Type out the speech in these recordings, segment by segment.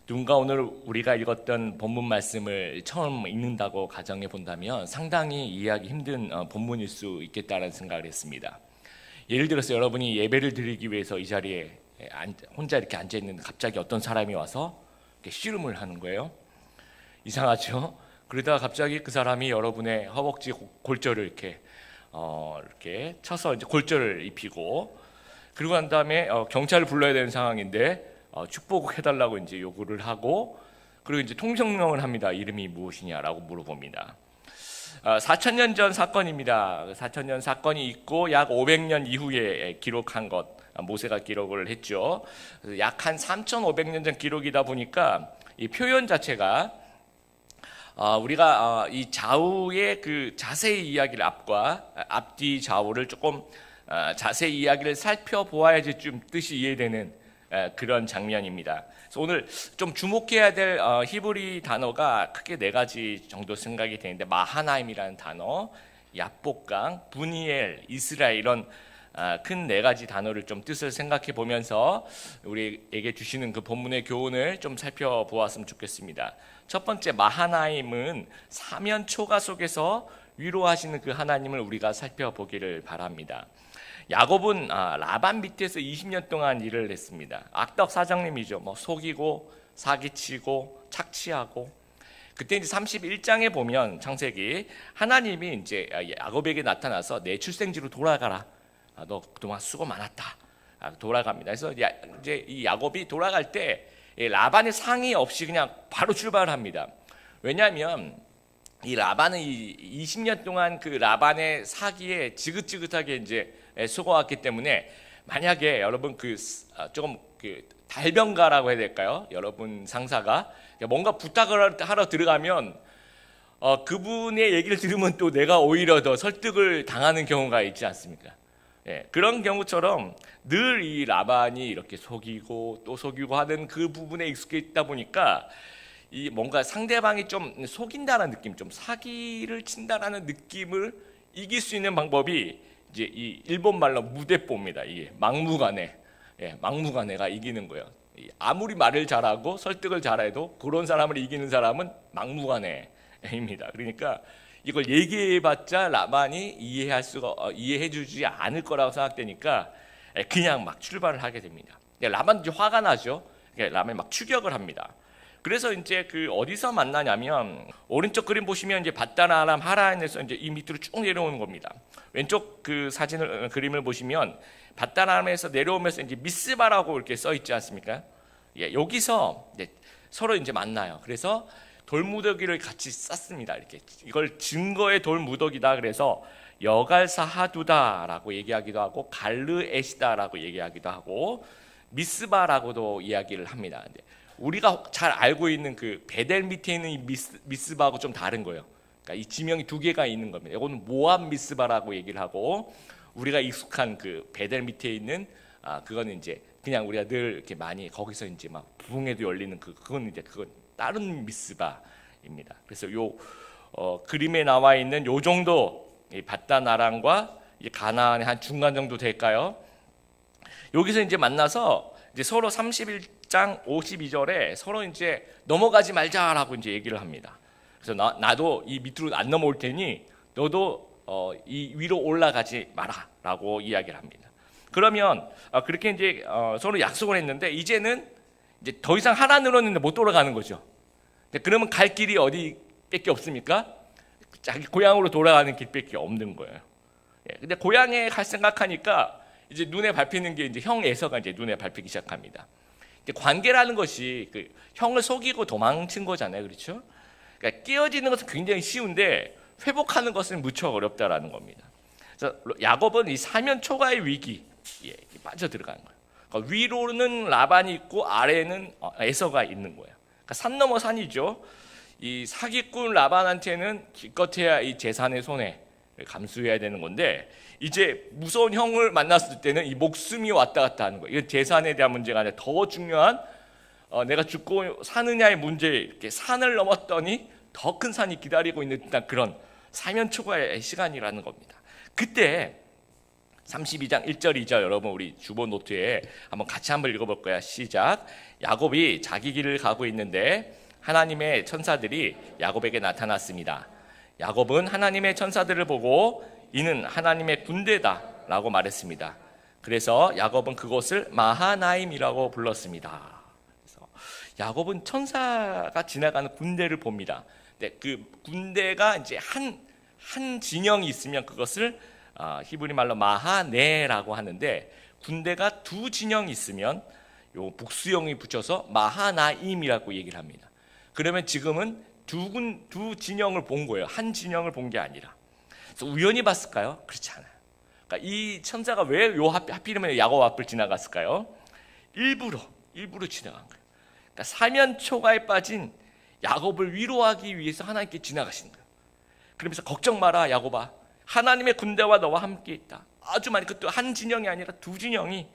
누군가 오늘 우리가 읽었던 본문 말씀을 처음 읽는다고 가정해 본다면 상당히 이해하기 힘든 본문일 수 있겠다는 생각을 했습니다. 예를 들어서 여러분이 예배를 드리기 위해서 이 자리에 혼자 이렇게 앉아 있는데 갑자기 어떤 사람이 와서 이렇게 씨름을 하는 거예요. 이상하죠? 그러다가 갑자기 그 사람이 여러분의 허벅지 골절을 이렇게 쳐서 이제 골절을 입히고, 그리고 난 다음에 경찰을 불러야 되는 상황인데 축복을 해달라고 이제 요구를 하고, 그리고 이제 통성명을 합니다. 이름이 무엇이냐라고 물어봅니다. 4,000년 전 사건입니다. 4,000년 사건이 있고 약 500년 이후에 기록한 것, 모세가 기록을 했죠. 약 한 3,500년 전 기록이다 보니까 이 표현 자체가 우리가 이 좌우의 그 자세히 이야기를 앞뒤 좌우를 조금 자세히 이야기를 살펴보아야지 좀 뜻이 이해되는 그런 장면입니다. 그래서 오늘 좀 주목해야 될 히브리 단어가 크게 4가지 정도 생각이 되는데, 마하나임이라는 단어, 야복강, 분이엘, 이스라엘, 이런 큰 4가지 단어를 좀 뜻을 생각해 보면서 우리에게 주시는 그 본문의 교훈을 좀 살펴보았으면 좋겠습니다. 첫 번째, 마하나임은 사면 초가 속에서 위로하시는 그 하나님을 우리가 살펴보기를 바랍니다. 야곱은 라반 밑에서 20년 동안 일을 했습니다. 악덕 사장님이죠. 속이고 사기치고 착취하고. 그때 이제 31장에 보면, 창세기, 하나님이 이제 야곱에게 나타나서 내 출생지로 돌아가라. 너 그동안 수고 많았다. 돌아갑니다. 그래서 이제 이 야곱이 돌아갈 때 라반의 상의 없이 그냥 바로 출발을 합니다. 왜냐하면 이 라반은 20년 동안 그 라반의 사기에 지긋지긋하게 이제 속아왔기 때문에, 만약에 여러분 조금 달변가라고 해야 될까요? 여러분 상사가 뭔가 부탁을 하러 들어가면 그분의 얘기를 들으면 또 내가 오히려 더 설득을 당하는 경우가 있지 않습니까? 그런 경우처럼 늘 이 라반이 이렇게 속이고 또 속이고 하는 그 부분에 익숙해 있다 보니까 이 뭔가 상대방이 좀 속인다는 느낌, 좀 사기를 친다라는 느낌을 이길 수 있는 방법이 이제 이 일본 말로 무대뽀입니다. 이게 막무가내, 막무가내가 이기는 거예요. 아무리 말을 잘하고 설득을 잘해도 그런 사람을 이기는 사람은 막무가내입니다. 그러니까 이걸 얘기해봤자 라반이 이해해주지 않을 거라고 생각되니까 그냥 막 출발을 하게 됩니다. 라반도 이제 화가 나죠. 라반이 막 추격을 합니다. 그래서 이제 어디서 만나냐면, 오른쪽 그림 보시면 이제 밧다나람 하란에서 이제 이 밑으로 쭉 내려오는 겁니다. 왼쪽 그림을 보시면 밧다나람에서 내려오면서 이제 미스바라고 이렇게 써 있지 않습니까? 여기서 이제 서로 이제 만나요. 그래서 돌무더기를 같이 쌌습니다. 이렇게 이걸 증거의 돌무더기다. 그래서 여갈사하두다라고 얘기하기도 하고 갈르에시다라고 얘기하기도 하고 미스바라고도 이야기를 합니다. 우리가 잘 알고 있는 그 베델 밑에 있는 이 미스바하고 좀 다른 거예요. 그러니까 이 지명이 2개가 있는 겁니다. 이거는 모압 미스바라고 얘기를 하고, 우리가 익숙한 그 베델 밑에 있는 그거는 이제 그냥 우리가 늘 이렇게 많이 거기서 이제 막 부흥회도 열리는 그건 다른 미스바입니다. 그래서 요 그림에 나와 있는 요 정도 밧다나람과 가나안의 한 중간 정도 될까요? 여기서 이제 만나서 이제 서로 31장 52절에 서로 이제 넘어가지 말자라고 이제 얘기를 합니다. 그래서 나도 이 밑으로 안 넘어올 테니 너도 이 위로 올라가지 마라라고 이야기를 합니다. 그러면 그렇게 이제 서로 약속을 했는데, 이제는 이제 더 이상 하란으로는 못 돌아가는 거죠. 그러면 갈 길이 어디밖에 없습니까? 자기 고향으로 돌아가는 길밖에 없는 거예요. 근데 고향에 갈 생각하니까 이제 눈에 밟히는 게 이제 형 에서가 이제 눈에 밟히기 시작합니다. 관계라는 것이 형을 속이고 도망친 거잖아요, 그렇죠? 그러니까 깨어지는 것은 굉장히 쉬운데 회복하는 것은 무척 어렵다라는 겁니다. 그래서 야곱은 이 사면 초가의 위기에 빠져 들어가는 거예요. 그러니까 위로는 라반이 있고 아래는 에서가 있는 거예요. 그러니까 산 넘어 산이죠. 이 사기꾼 라반한테는 기껏해야 이 재산의 손해를 감수해야 되는 건데, 이제 무서운 형을 만났을 때는 이 목숨이 왔다 갔다 하는 거예요. 이건 재산에 대한 문제가 아니라 더 중요한 내가 죽고 사느냐의 문제, 이렇게 산을 넘었더니 더 큰 산이 기다리고 있는 그런 사면 초과의 시간이라는 겁니다. 그때 32장 1절 2절 여러분 우리 주보 노트에 같이 한번 읽어볼 거야. 시작. 야곱이 자기 길을 가고 있는데 하나님의 천사들이 야곱에게 나타났습니다. 야곱은 하나님의 천사들을 보고 이는 하나님의 군대다라고 말했습니다. 그래서 야곱은 그곳을 마하나임이라고 불렀습니다. 그래서 야곱은 천사가 지나가는 군대를 봅니다. 근데 그 군대가 이제 한 진영이 있으면 그것을 히브리 말로 마하네라고 하는데, 군대가 두 진영이 있으면 요 복수형이 붙여서 마하나임이라고 얘기를 합니다. 그러면 지금은 두 진영을 본 거예요. 한 진영을 본 게 아니라. 그래서 우연히 봤을까요? 그렇지 않아요. 그러니까 이 천사가 왜 하필이면 야곱 앞을 지나갔을까요? 일부러 지나간 거예요. 그러니까 사면초가에 빠진 야곱을 위로하기 위해서 하나님께 지나가신 거예요. 그러면서 걱정 마라 야곱아, 하나님의 군대와 너와 함께 있다. 아주 많이, 그것도 한 진영이 아니라 두 진영이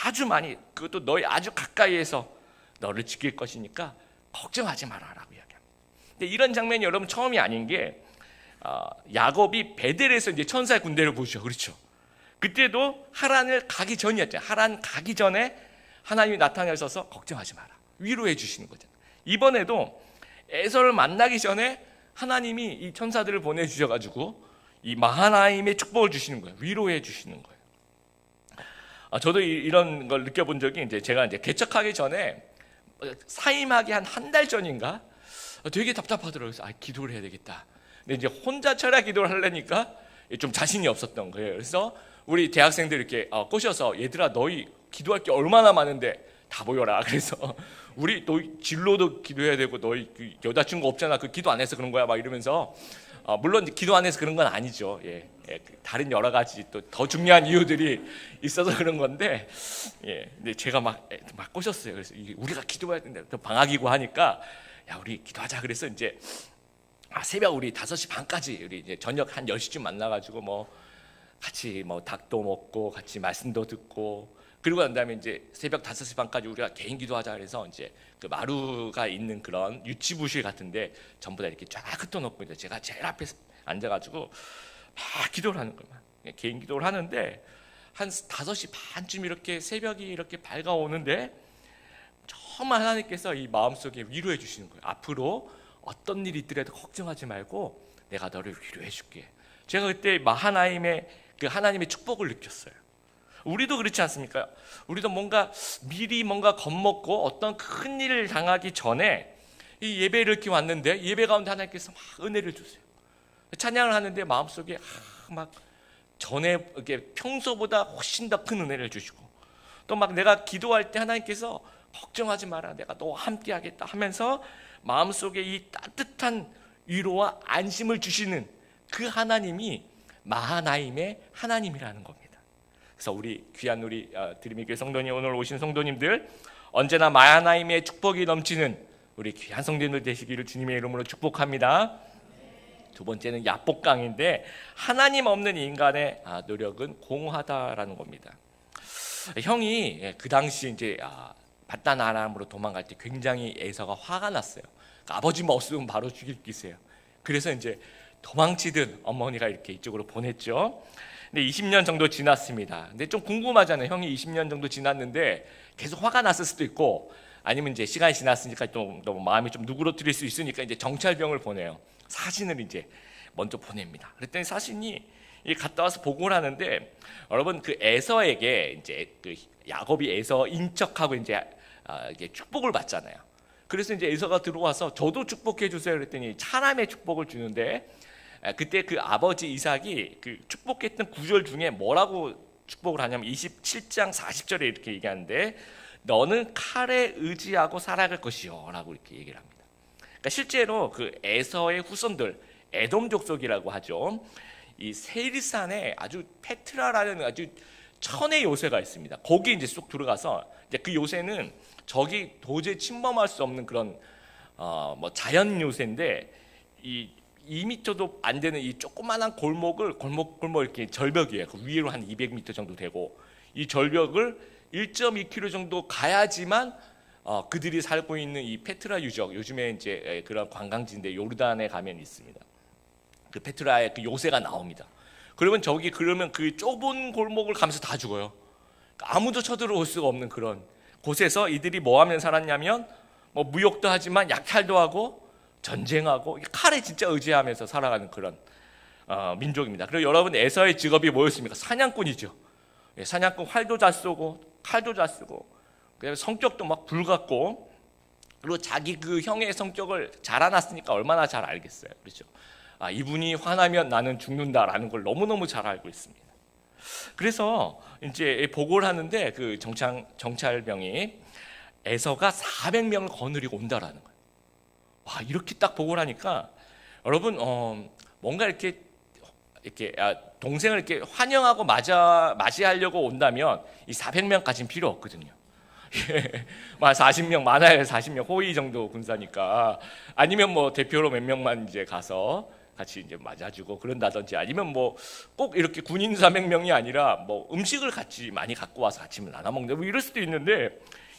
아주 많이, 그것도 너희 아주 가까이에서 너를 지킬 것이니까 걱정하지 마라라고 이야기합니다. 근데 이런 장면이 여러분 처음이 아닌 게, 야곱이 베델에서 이제 천사의 군대를 보죠. 그렇죠? 그때도 하란을 가기 전이었죠. 하란 가기 전에 하나님이 나타나셔서 걱정하지 마라, 위로해 주시는 거죠. 이번에도 에서를 만나기 전에 하나님이 이 천사들을 보내주셔가지고 이 마하나임의 축복을 주시는 거예요. 위로해 주시는 거예요. 저도 이런 걸 느껴본 적이, 이제 제가 이제 개척하기 전에 사임하기 한 달 전인가 되게 답답하더라고요. 그래서 기도를 해야 되겠다. 근데 이제 혼자 철야 기도를 하려니까 좀 자신이 없었던 거예요. 그래서 우리 대학생들 이렇게 꼬셔서, 얘들아 너희 기도할 게 얼마나 많은데 다 모여라. 그래서 우리 너희 진로도 기도해야 되고, 너희 여자친구 없잖아, 그 기도 안 해서 그런 거야 막 이러면서, 물론 기도 안 해서 그런 건 아니죠. 다른 여러 가지 또 더 중요한 이유들이 있어서 그런 건데, 근데 제가 막 꼬셨어요. 그래서 우리가 기도해야 된다. 또 방학이고 하니까 야 우리 기도하자. 그래서 이제 새벽 우리 5시 반까지 우리 이제 저녁 한 10시쯤 만나가지고 같이 닭도 먹고 같이 말씀도 듣고, 그리고 난 다음에 이제 새벽 5시 반까지 우리가 개인 기도하자. 그래서 이제 그 마루가 있는 그런 유치부실 같은데 전부 다 이렇게 쫙 흩어놓고, 이제 제가 제일 앞에 앉아가지고 막 기도를 하는 거예요. 개인 기도를 하는데 한 5시 반쯤 이렇게 새벽이 이렇게 밝아오는데 정말 하나님께서 이 마음속에 위로해 주시는 거예요. 앞으로 어떤 일이 있더라도 걱정하지 말고 내가 너를 위로해 줄게. 제가 그때 마하나임의 그 하나님의 축복을 느꼈어요. 우리도 그렇지 않습니까? 우리도 미리 겁먹고 어떤 큰 일을 당하기 전에 이 예배를 이렇게 왔는데, 예배 가운데 하나님께서 막 은혜를 주세요. 찬양을 하는데 마음속에 전에 이렇게 평소보다 훨씬 더 큰 은혜를 주시고, 또 내가 기도할 때 하나님께서 걱정하지 마라, 내가 너와 함께 하겠다 하면서 마음속에 이 따뜻한 위로와 안심을 주시는 그 하나님이 마하나임의 하나님이라는 겁니다. 그래서 우리 귀한 우리 드림의 교회 성도님, 오늘 오신 성도님들 언제나 마하나임의 축복이 넘치는 우리 귀한 성도님들 되시기를 주님의 이름으로 축복합니다. 두 번째는 야복강인데, 하나님 없는 인간의 노력은 공허하다라는 겁니다. 형이 그 당시 이제 바단 아람으로 도망갈 때 굉장히 에서가 화가 났어요. 그러니까 아버지만 없으면 바로 죽일 기세요. 그래서 이제 도망치듯 어머니가 이렇게 이쪽으로 보냈죠. 근데 20년 정도 지났습니다. 근데 좀 궁금하잖아요. 형이 20년 정도 지났는데 계속 화가 났을 수도 있고, 아니면 이제 시간이 지났으니까 또 너무 마음이 좀 누그러뜨릴 수 있으니까 이제 정찰병을 보내요. 사신을 이제 먼저 보냅니다. 그랬더니 사신이 갔다 와서 보고를 하는데, 여러분 그 에서에게 이제 그 야곱이 에서 인척하고 이제 축복을 받잖아요. 그래서 이제 에서가 들어와서 저도 축복해 주세요 그랬더니 차남의 축복을 주는데, 그때 그 아버지 이삭이 그 축복했던 구절 중에 뭐라고 축복을 하냐면 27장 40절에 이렇게 얘기하는데, 너는 칼에 의지하고 살아갈 것이요 라고 이렇게 얘기를 합니다. 그러니까 실제로 그 에서의 후손들, 에돔 족속이라고 하죠. 이 세일산에 아주 페트라라는 아주 천의 요새가 있습니다. 거기 이제 쏙 들어가서 이제 그 요새는 적이 도저히 침범할 수 없는 그런 자연 요새인데, 이 2m도 안 되는 이 조그만한 골목 이렇게 절벽이에요. 그 위로 한 200m 정도 되고, 이 절벽을 1.2km 정도 가야지만 그들이 살고 있는 이 페트라 유적, 요즘에 이제 그런 관광지인데 요르단에 가면 있습니다. 그 페트라의 그 요새가 나옵니다. 그러면 그 좁은 골목을 가면서 다 죽어요. 그러니까 아무도 쳐들어올 수가 없는 그런 곳에서 이들이 뭐 하면 살았냐면 뭐 무역도 하지만 약탈도 하고 전쟁하고 칼에 진짜 의지하면서 살아가는 그런 민족입니다. 그리고 여러분, 에서의 직업이 뭐였습니까? 사냥꾼이죠. 사냥꾼, 활도 잘 쏘고 칼도 잘 쓰고, 그다음에 성격도 막 불같고, 그리고 자기 그 형의 성격을 잘 알았으니까 얼마나 잘 알겠어요. 그렇죠? 이분이 화나면 나는 죽는다라는 걸 너무너무 잘 알고 있습니다. 그래서 이제 보고를 하는데 그 정찰병이 에서가 400명을 거느리고 온다라는 거예요. 와, 이렇게 딱 보고를 하니까 여러분, 뭔가 이렇게 동생을 이렇게 환영하고 맞이하려고 온다면 이 400명까지는 필요 없거든요. 40명, 많아야 40명, 호위 정도 군사니까. 아니면 뭐 대표로 몇 명만 이제 가서 같이 이제 맞아주고 그런다든지, 아니면 뭐 꼭 이렇게 군인 400명이 아니라 뭐 음식을 같이 많이 갖고 와서 같이 나눠 먹는 뭐 이럴 수도 있는데,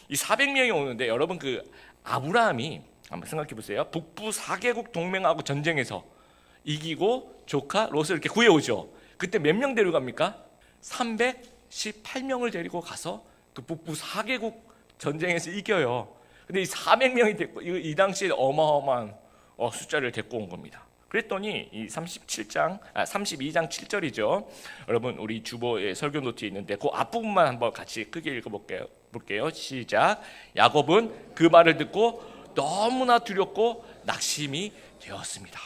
이 400명이 오는데 여러분, 그 아브라함이 한번 생각해 보세요. 북부 4개국 동맹하고 전쟁에서 이기고 조카 롯을 이렇게 구해오죠. 그때 몇 명 데려갑니까? 318명을 데리고 가서 그 북부 4개국 전쟁에서 이겨요. 근데 이 400명이 됐고, 이 당시에 어마어마한 숫자를 데리고 온 겁니다. 그랬더니 이 32장 7절이죠. 여러분, 우리 주보의 설교 노트에 있는데 그 앞부분만 한번 같이 크게 읽어볼게요. 시작. 야곱은 그 말을 듣고 너무나 두렵고 낙심이 되었습니다.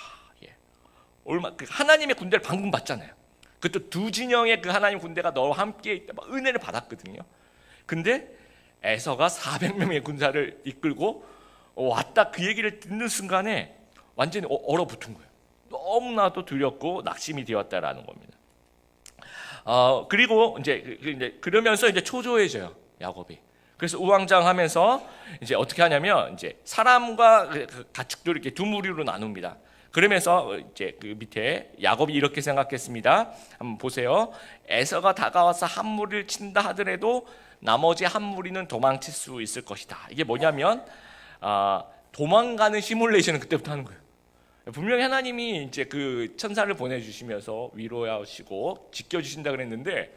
하나님의 군대를 방금 봤잖아요. 그것도 두 진영의 그 하나님 군대가 너와 함께 있다, 막 은혜를 받았거든요. 근데 에서가 400명의 군사를 이끌고 왔다, 그 얘기를 듣는 순간에 완전히 얼어붙은 거예요. 너무나도 두렵고 낙심이 되었다라는 겁니다. 그리고 이제 그러면서 이제 초조해져요, 야곱이. 그래서 우왕좌왕하면서 이제 어떻게 하냐면, 이제 사람과 가축들 이렇게 두 무리로 나눕니다. 그러면서 이제 그 밑에 야곱이 이렇게 생각했습니다. 한번 보세요. 에서가 다가와서 한 무리를 친다 하더라도 나머지 한 무리는 도망칠 수 있을 것이다. 이게 뭐냐면, 도망가는 시뮬레이션을 그때부터 하는 거예요. 분명히 하나님이 이제 그 천사를 보내주시면서 위로하시고 지켜주신다 그랬는데,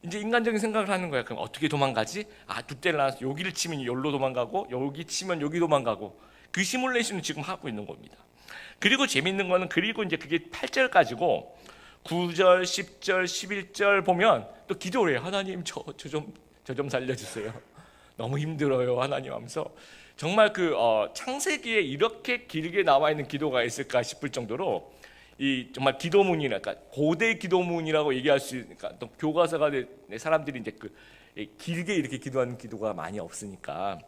이제 인간적인 생각을 하는 거야. 그럼 어떻게 도망가지? 두 대를 나눠서 여기를 치면 여기로 도망가고, 여기 치면 여기 도망가고, 그 시뮬레이션을 지금 하고 있는 겁니다. 그리고 재밌는 거는, 그리고 이제 그게 8절까지고 9절, 10절, 11절 보면 또 기도를 해요. 하나님, 저 좀 살려주세요. 너무 힘들어요, 하나님 하면서. 정말 그 창세기에 이렇게 길게 나와 있는 기도가 있을까 싶을 정도로, 이 정말 기도문이라, 그러니까 고대 기도문이라고 얘기할 수 있으니까, 그러니까 또 교과서가 사람들이 이제 그 길게 이렇게 기도하는 기도가 많이 없으니까.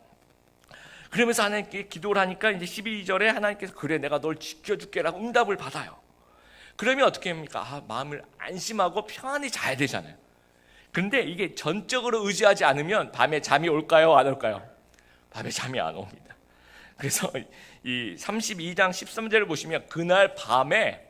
그러면서 하나님께 기도를 하니까 이제 12절에 하나님께서 그래, 내가 널 지켜줄게라고 응답을 받아요. 그러면 어떻게 합니까? 마음을 안심하고 편안히 자야 되잖아요. 근데 이게 전적으로 의지하지 않으면 밤에 잠이 올까요, 안 올까요? 밤에 잠이 안 옵니다. 그래서 이 32장 13절을 보시면 그날 밤에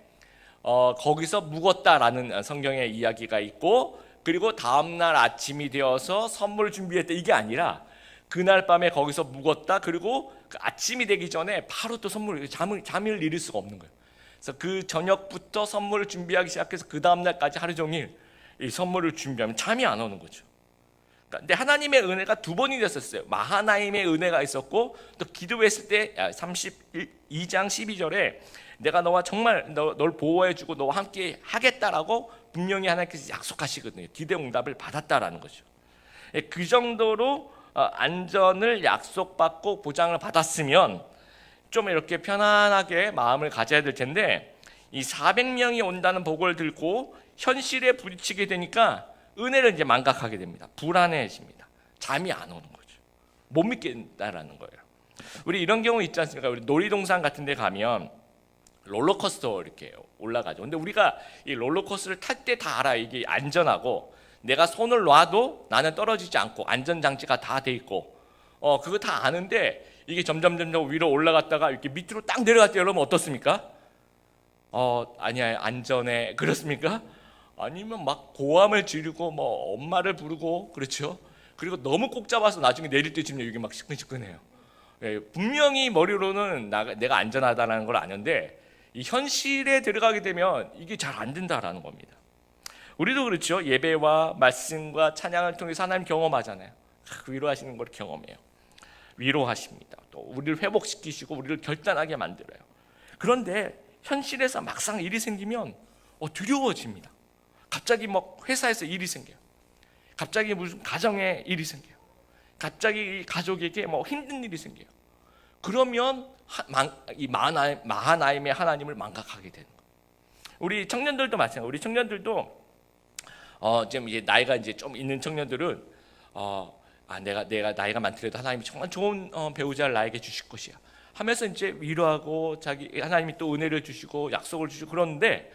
거기서 묵었다라는 성경의 이야기가 있고, 그리고 다음날 아침이 되어서 선물을 준비했다, 이게 아니라 그날 밤에 거기서 묵었다, 그리고 그 아침이 되기 전에 바로 또 잠을 이룰 수가 없는 거예요. 그래서 그 저녁부터 선물을 준비하기 시작해서 그 다음날까지 하루 종일 이 선물을 준비하면 잠이 안 오는 거죠. 근데 하나님의 은혜가 두 번이 됐었어요. 마하나임의 은혜가 있었고, 또 기도했을 때 32장 12절에 내가 너와 정말 널 보호해주고 너와 함께 하겠다라고 분명히 하나님께서 약속하시거든요. 기대 응답을 받았다라는 거죠. 그 정도로 안전을 약속받고 보장을 받았으면 좀 이렇게 편안하게 마음을 가져야 될 텐데, 이 400명이 온다는 보고를 듣고 현실에 부딪히게 되니까 은혜를 이제 망각하게 됩니다. 불안해집니다. 잠이 안 오는 거죠. 못 믿겠다라는 거예요. 우리 이런 경우 있지 않습니까? 우리 놀이동산 같은 데 가면 롤러코스터 이렇게 올라가죠. 근데 우리가 이 롤러코스터를 탈 때 다 알아요. 이게 안전하고, 내가 손을 놔도 나는 떨어지지 않고 안전장치가 다 돼 있고, 그거 다 아는데, 이게 점점 위로 올라갔다가 이렇게 밑으로 딱 내려갈 때 여러분 어떻습니까? 아니야, 안전해. 그렇습니까? 아니면 막 고함을 지르고 뭐 엄마를 부르고, 그렇죠? 그리고 너무 꼭 잡아서 나중에 내릴 때쯤 여기 막 시큰시큰해요. 분명히 머리로는 내가 안전하다는 걸 아는데, 이 현실에 들어가게 되면 이게 잘 안 된다라는 겁니다. 우리도 그렇죠. 예배와 말씀과 찬양을 통해서 하나님 경험하잖아요. 위로하시는 걸 경험해요. 위로하십니다. 또 우리를 회복시키시고 우리를 결단하게 만들어요. 그런데 현실에서 막상 일이 생기면 두려워집니다. 갑자기 뭐 회사에서 일이 생겨요. 갑자기 무슨 가정에 일이 생겨요. 갑자기 가족에게 뭐 힘든 일이 생겨요. 그러면 이 마하나임의 하나님을 망각하게 되는 거예요. 우리 청년들도 마찬가지예요. 우리 청년들도 좀 이제 나이가 이제 좀 있는 청년들은 내가 나이가 많더라도 하나님이 정말 좋은 배우자를 나에게 주실 것이야 하면서 이제 위로하고 자기 하나님이 또 은혜를 주시고 약속을 주시고 그러는데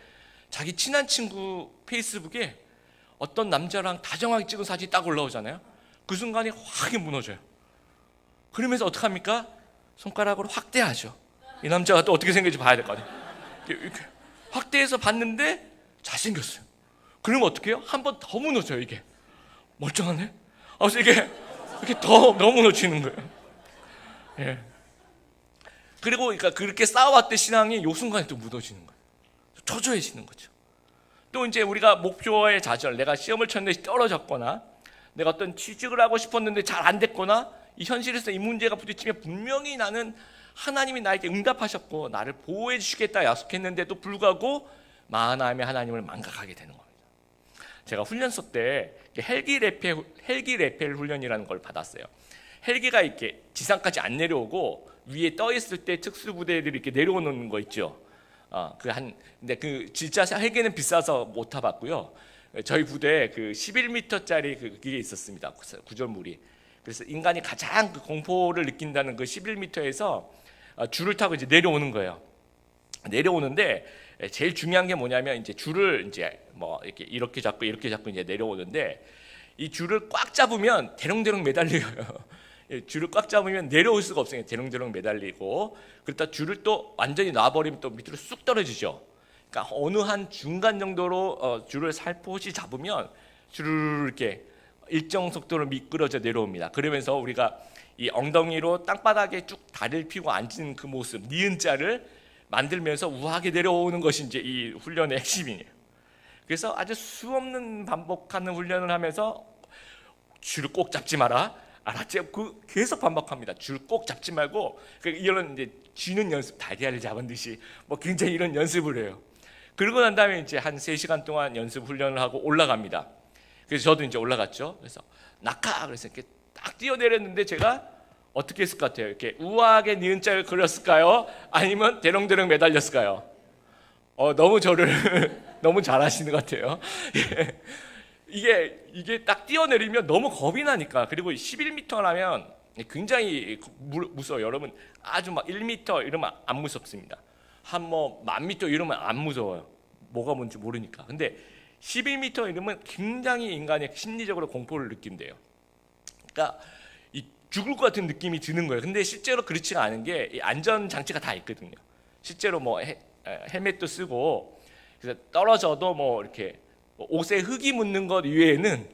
자기 친한 친구 페이스북에 어떤 남자랑 다정하게 찍은 사진이 딱 올라오잖아요. 그 순간에 확 무너져요. 그러면서 어떡합니까? 손가락으로 확대하죠. 이 남자가 또 어떻게 생겼는지 봐야 될 거 아니에요. 이렇게 확대해서 봤는데 잘생겼어요. 그러면 어떻게 해요? 한 번 더 무너져요. 이게 멀쩡하네. 그래서 이게 이렇게 더 무너지는 거예요. 예. 그리고 그러니까 그렇게 쌓아왔던 신앙이 요 순간에 또 무너지는 거예요. 초조해지는 거죠. 또 이제 우리가 목표의 좌절, 내가 시험을 쳤는데 떨어졌거나 내가 어떤 취직을 하고 싶었는데 잘 안 됐거나 이 현실에서 이 문제가 부딪히면 분명히 나는 하나님이 나에게 응답하셨고 나를 보호해 주시겠다 약속했는데도 불구하고 마하나임의 하나님을 망각하게 되는 겁니다. 제가 훈련소 때 헬기 레펠 훈련이라는 걸 받았어요. 헬기가 이렇게 지상까지 안 내려오고 위에 떠 있을 때 특수부대들이 이렇게 내려오는 거 있죠. 근데 그 진짜 헬기는 비싸서 못 타봤고요. 저희 부대에 그 11m짜리 그게 있었습니다. 구조물이. 그래서 인간이 가장 그 공포를 느낀다는 그 11m에서 줄을 타고 이제 내려오는 거예요. 내려오는데 제일 중요한 게 뭐냐면 이제 줄을 이제 뭐 이렇게 잡고 이제 내려오는데 이 줄을 꽉 잡으면 대롱대롱 매달려요. 줄을 꽉 잡으면 내려올 수가 없어요. 대롱대롱 매달리고 그러다 줄을 또 완전히 놔버리면 또 밑으로 쑥 떨어지죠. 그러니까 어느 한 중간 정도로 줄을 살포시 잡으면 줄을 이렇게 일정 속도로 미끄러져 내려옵니다. 그러면서 우리가 이 엉덩이로 땅바닥에 쭉 다리를 펴고 앉은 그 모습, 니은자를 만들면서 우아하게 내려오는 것이 이제 이 훈련의 핵심이에요. 그래서 아주 수없는 반복하는 훈련을 하면서 줄을 꼭 잡지 마라. 알았지? 계속 반복합니다. 줄 꼭 잡지 말고 이런 이제 쥐는 연습, 다리알을 잡은 듯이 뭐 굉장히 이런 연습을 해요. 그러고 난 다음에 이제 한 3시간 동안 연습 훈련을 하고 올라갑니다. 그래서 저도 이제 올라갔죠. 그래서 낙하 그래서 이렇게 딱 뛰어내렸는데 제가 어떻게 했을 것 같아요? 이렇게 우아하게 니은자를 그렸을까요? 아니면 대롱대롱 매달렸을까요? 너무 저를 너무 잘하시는 것 같아요. 이게 딱 뛰어내리면 너무 겁이 나니까. 그리고 11m라면 굉장히 무서워요. 여러분 아주 막 1m 이러면 안 무섭습니다. 한 뭐 10,000m 이러면 안 무서워요. 뭐가 뭔지 모르니까. 근데 11m 이러면 굉장히 인간이 심리적으로 공포를 느낀대요. 그러니까 이 죽을 것 같은 느낌이 드는 거예요. 근데 실제로 그렇지가 않은 게 안전 장치가 다 있거든요. 실제로 뭐 헬멧도 쓰고 그래서 떨어져도 뭐 이렇게 옷에 흙이 묻는 것 이외에는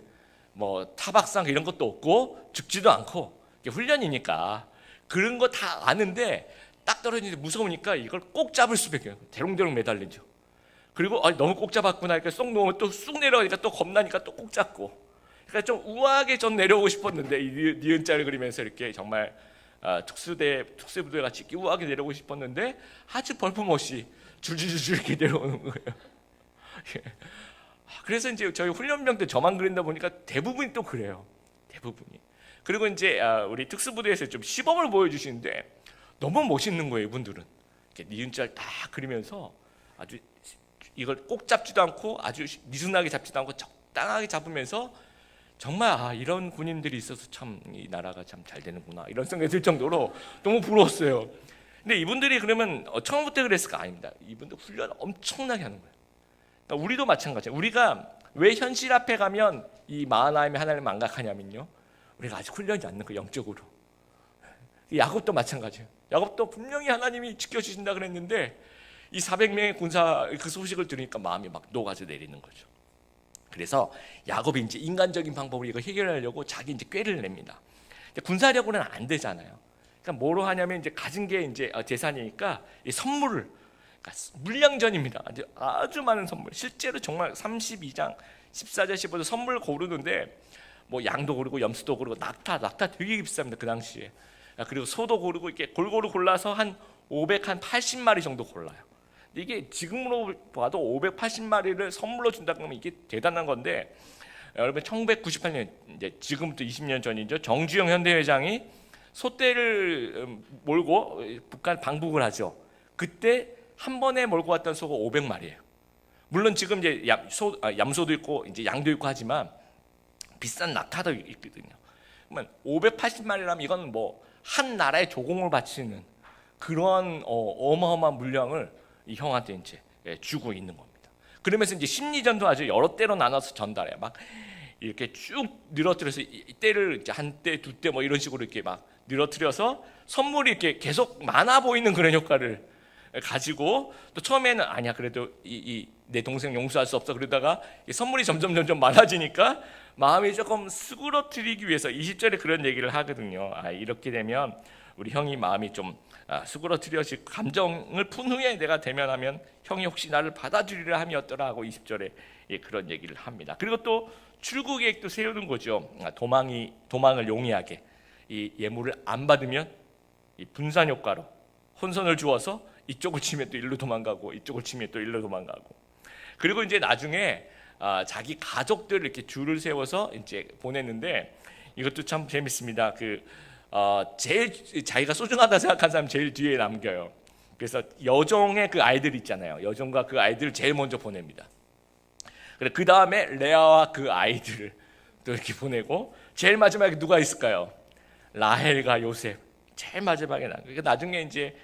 뭐 타박상 이런 것도 없고 죽지도 않고 훈련이니까 그런 거 다 아는데 딱 떨어지는데 무서우니까 이걸 꼭 잡을 수밖에 없어요. 대롱대롱 매달리죠. 그리고 너무 꼭 잡았구나 이렇게 쏙 놓으면 또 쑥 내려가니까 또 겁나니까 또 꼭 잡고. 그러니까 좀 우아하게 전 내려오고 싶었는데 이 니은자를 그리면서 이렇게 정말 특수부대 같이 우아하게 내려오고 싶었는데 아주 벌품없이 줄줄줄 이렇게 내려오는 거예요. 그래서 이제 저희 훈련병 때 저만 그린다 보니까 대부분이 또 그래요. 대부분이. 그리고 이제 우리 특수부대에서 좀 시범을 보여주시는데 너무 멋있는 거예요. 이분들은 이렇게 니은자를 다 그리면서 아주 이걸 꼭 잡지도 않고 아주 미순하게 잡지도 않고 적당하게 잡으면서 정말 이런 군인들이 있어서 참 이 나라가 참 잘 되는구나 이런 생각이 들 정도로 너무 부러웠어요. 근데 이분들이 그러면 처음부터 그랬을까? 아닙니다. 이분들 훈련 엄청나게 하는 거예요. 그러니까 우리도 마찬가지예요. 우리가 왜 현실 앞에 가면 이 마하나임의 하나님을 망각하냐면요. 우리가 아직 훈련이 않는 거예요. 영적으로. 야곱도 마찬가지예요. 야곱도 분명히 하나님이 지켜주신다 그랬는데 이 400명의 군사 그 소식을 들으니까 마음이 막 녹아져 내리는 거죠. 그래서 야곱이 이제 인간적인 방법으로 이거 해결하려고 자기 이제 꾀를 냅니다. 군사력으로는 안 되잖아요. 그러니까 뭐로 하냐면 이제 가진 게 이제 재산이니까 이 선물을, 그러니까 물량전입니다. 아주 많은 선물. 실제로 정말 32장 14절 15절 선물 고르는데 뭐 양도 고르고 염소도 고르고 낙타 되게 비쌉니다 그 당시에. 그리고 소도 고르고 이렇게 골고루 골라서 한 580마리 정도 골라요. 이게 지금으로 봐도 580마리를 선물로 준다고 하면 이게 대단한 건데, 여러분 1998년 이제 지금부터 20년 전이죠. 정주영 현대회장이 소떼를 몰고 북한 방북을 하죠. 그때 한 번에 몰고 왔던 소가 500마리예요. 물론 지금 이제 얌소도 있고 이제 양도 있고 하지만 비싼 낙타도 있거든요. 그러면 580마리라면 이건 뭐 한 나라의 조공을 바치는 그런 어마어마한 물량을 이 형한테 이제 주고 있는 겁니다. 그러면서 이제 심리전도 아주 여러 때로 나눠서 전달해요. 막 이렇게 쭉 늘어뜨려서 때를 이제 한 때, 두 때 뭐 이런 식으로 이렇게 막 늘어뜨려서 선물이 이렇게 계속 많아 보이는 그런 효과를 가지고, 또 처음에는 아니야 그래도 내 동생 용서할 수 없어 그러다가 선물이 점점 많아지니까 마음이 조금 수그러뜨리기 위해서 20절에 그런 얘기를 하거든요. 이렇게 되면 우리 형이 마음이 좀 수그러뜨려지고 감정을 푼 후에 내가 대면하면 형이 혹시 나를 받아주리라 함이었더라 하고 20절에 그런 얘기를 합니다. 그리고 또 출구 계획도 세우는 거죠. 도망을 용이하게 이 예물을 안 받으면 이 분산 효과로 혼선을 주어서 이쪽을 치면 또 일로 도망가고 이쪽을 치면 또 일로 도망가고, 그리고 이제 나중에 자기 가족들을 이렇게 줄을 세워서 이제 보냈는데 이것도 참 재밌습니다. 제일 자기가 소중하다 생각한 사람 제일 뒤에 남겨요. 그래서 여종의 그 아이들 있잖아요. 여종과 그 아이들을 제일 먼저 보냅니다. 그래 그 다음에 레아와 그 아이들을 또 이렇게 보내고, 제일 마지막에 누가 있을까요? 라헬과 요셉 제일 마지막에 그러니까 나중에 이제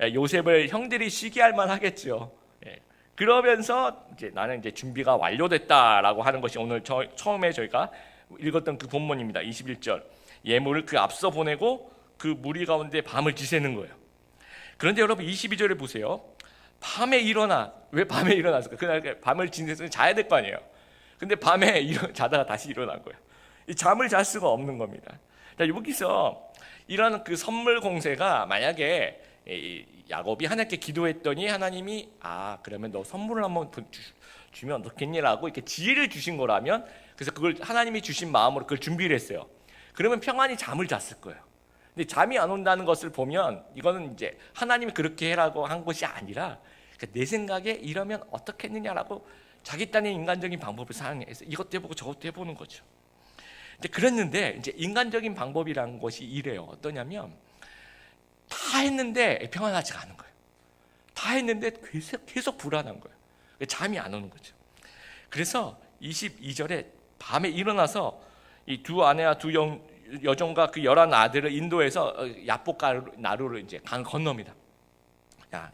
요셉을 형들이 시기할 만하겠죠. 그러면서 이제 나는 이제 준비가 완료됐다라고 하는 것이 오늘 처음에 저희가 읽었던 그 본문입니다. 21절 예물을 그 앞서 보내고 그 무리 가운데 밤을 지새는 거예요. 그런데 여러분 22절에 보세요. 밤에 일어나. 왜 밤에 일어났을까? 그날 밤을 지내서 자야 될 거 아니에요. 근데 밤에 자다가 다시 일어난 거예요. 이 잠을 잘 수가 없는 겁니다. 여기서 이런 그 선물 공세가, 만약에 야곱이 하나님께 기도했더니 하나님이 그러면 너 선물을 한번 주면 어떻겠니라고 이렇게 지혜를 주신 거라면, 그래서 그걸 하나님이 주신 마음으로 그걸 준비를 했어요. 그러면 평안히 잠을 잤을 거예요. 근데 잠이 안 온다는 것을 보면 이거는 이제 하나님이 그렇게 해라고 한 것이 아니라 내 생각에 이러면 어떻겠느냐라고 자기 딴의 인간적인 방법을 사용해서 이것도 해보고 저것도 해보는 거죠. 근데 그랬는데 이제 인간적인 방법이라는 것이 이래요. 어떠냐면 다 했는데 평안하지가 않은 거예요. 다 했는데 계속 불안한 거예요. 잠이 안 오는 거죠. 그래서 22절에 밤에 일어나서 이 두 아내와 두 여종과 그 11 아들을 인도해서 야복 나루를 이제 강 건넙니다.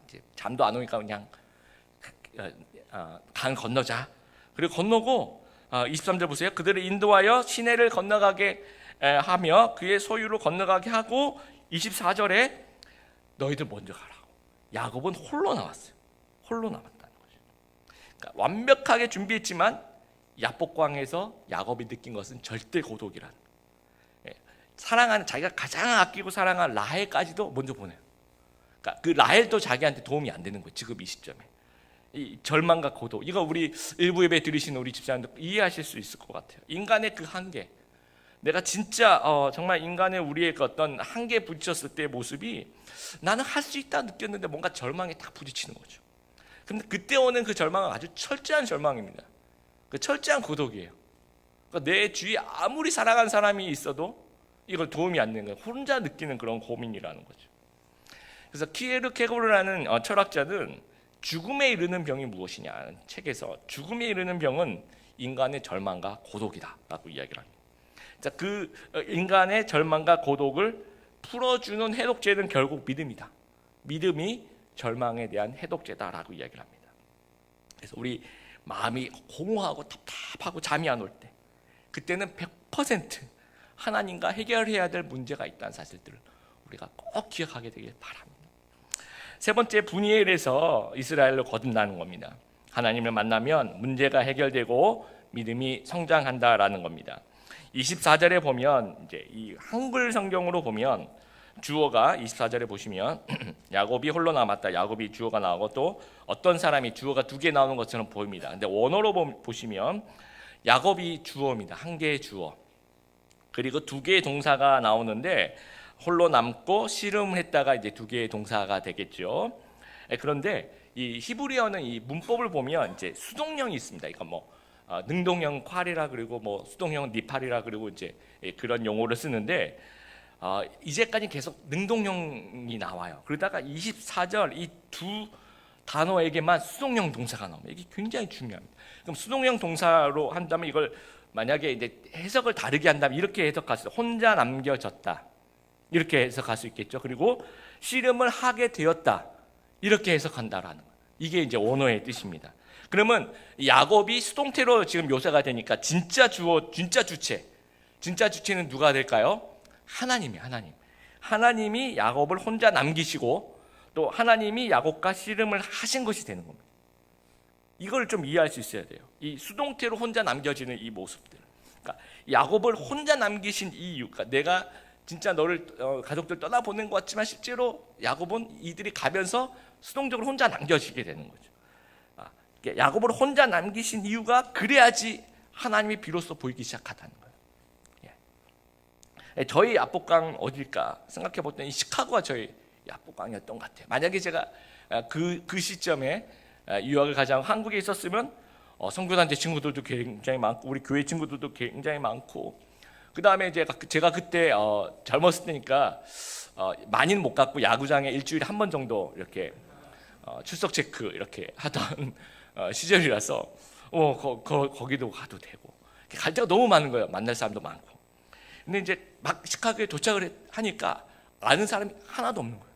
이제 잠도 안 오니까 그냥 강 건너자. 그리고 건너고 23절 보세요. 그들을 인도하여 시내를 건너가게 하며 그의 소유로 건너가게 하고, 24절에 너희들 먼저 가라고. 야곱은 홀로 나왔어요. 홀로 남았다는 거죠. 그러니까 완벽하게 준비했지만 야복강에서 야곱이 느낀 것은 절대 고독이라는 거예요. 사랑하는, 자기가 가장 아끼고 사랑하는 라헬까지도 먼저 보내요. 그러니까 그 라헬도 자기한테 도움이 안 되는 거예요. 지금 이 시점에. 이 절망과 고독, 이거 우리 일부 예배 들으시는 우리 집사님들 이해하실 수 있을 것 같아요. 인간의 그 한계, 내가 진짜 정말 인간의 우리의 그 어떤 한계에 부딪혔을 때의 모습이, 나는 할 수 있다 느꼈는데 뭔가 절망에 딱 부딪히는 거죠. 근데 그때 오는 그 절망은 아주 철저한 절망입니다. 그 철저한 고독이에요. 그러니까 내 주위에 아무리 사랑하는 사람이 있어도 이걸 도움이 안 되는 거예요. 혼자 느끼는 그런 고민이라는 거죠. 그래서 키에르케고르라는 철학자는 죽음에 이르는 병이 무엇이냐 책에서, 죽음에 이르는 병은 인간의 절망과 고독이다라고 이야기를 합니다. 자, 그 인간의 절망과 고독을 풀어주는 해독제는 결국 믿음이다. 믿음이 절망에 대한 해독제다라고 이야기를 합니다. 그래서 우리 마음이 공허하고 답답하고 잠이 안 올 때, 그때는 100% 하나님과 해결해야 될 문제가 있다는 사실들을 우리가 꼭 기억하게 되길 바랍니다. 세 번째, 분이엘에서 이스라엘로 거듭나는 겁니다. 하나님을 만나면 문제가 해결되고 믿음이 성장한다라는 겁니다. 24절에 보면 이제 이 한글 성경으로 보면 주어가 24절에 보시면 야곱이 홀로 남았다. 야곱이 주어가 나오고 또 어떤 사람이 주어가 두 개 나오는 것처럼 보입니다. 근데 원어로 보시면 야곱이 주어입니다. 한 개의 주어. 그리고 두 개의 동사가 나오는데 홀로 남고 씨름했다가 이제 두 개의 동사가 되겠죠. 그런데 이 히브리어는 이 문법을 보면 이제 수동형이 있습니다. 그러니까 뭐 능동형 콸이라 그리고 뭐 수동형 니팔이라 그리고 이제 그런 용어를 쓰는데 이제까지 계속 능동형이 나와요. 그러다가 24절 이 두 단어에게만 수동형 동사가 나옵니다. 이게 굉장히 중요합니다. 그럼 수동형 동사로 한다면 이걸 만약에 이제 해석을 다르게 한다면 이렇게 해석할 수 있어요. 혼자 남겨졌다. 이렇게 해석할 수 있겠죠. 그리고 씨름을 하게 되었다. 이렇게 해석한다라는 거예요. 이게 이제 원어의 뜻입니다. 그러면 야곱이 수동태로 지금 묘사가 되니까 진짜 주어, 진짜 주체는 누가 될까요? 하나님이 야곱을 혼자 남기시고 또 하나님이 야곱과 씨름을 하신 것이 되는 겁니다. 이걸 좀 이해할 수 있어야 돼요. 이 수동태로 혼자 남겨지는 이 모습들. 그러니까 야곱을 혼자 남기신 이유, 그러니까 내가 진짜 너를 가족들 떠나보낸 것 같지만 실제로 야곱은 이들이 가면서 수동적으로 혼자 남겨지게 되는 거죠. 야곱을 혼자 남기신 이유가 그래야지 하나님이 비로소 보이기 시작하다는 거예요. 예. 저희 압복강 어딜까 생각해 볼 때 시카고가 저희 압복강이었던 것 같아요. 만약에 제가 그 시점에 유학을 가장 한국에 있었으면 선교단체 친구들도 굉장히 많고 우리 교회 친구들도 굉장히 많고 그 다음에 제가 그때 젊었을 때니까 많이는 못 갔고 야구장에 일주일에 한 번 정도 이렇게 출석 체크 이렇게 하던 시절이라서 거기도 가도 되고 갈 데가 너무 많은 거예요. 만날 사람도 많고. 근데 이제 막 시카고에 도착을 하니까 아는 사람이 하나도 없는 거예요.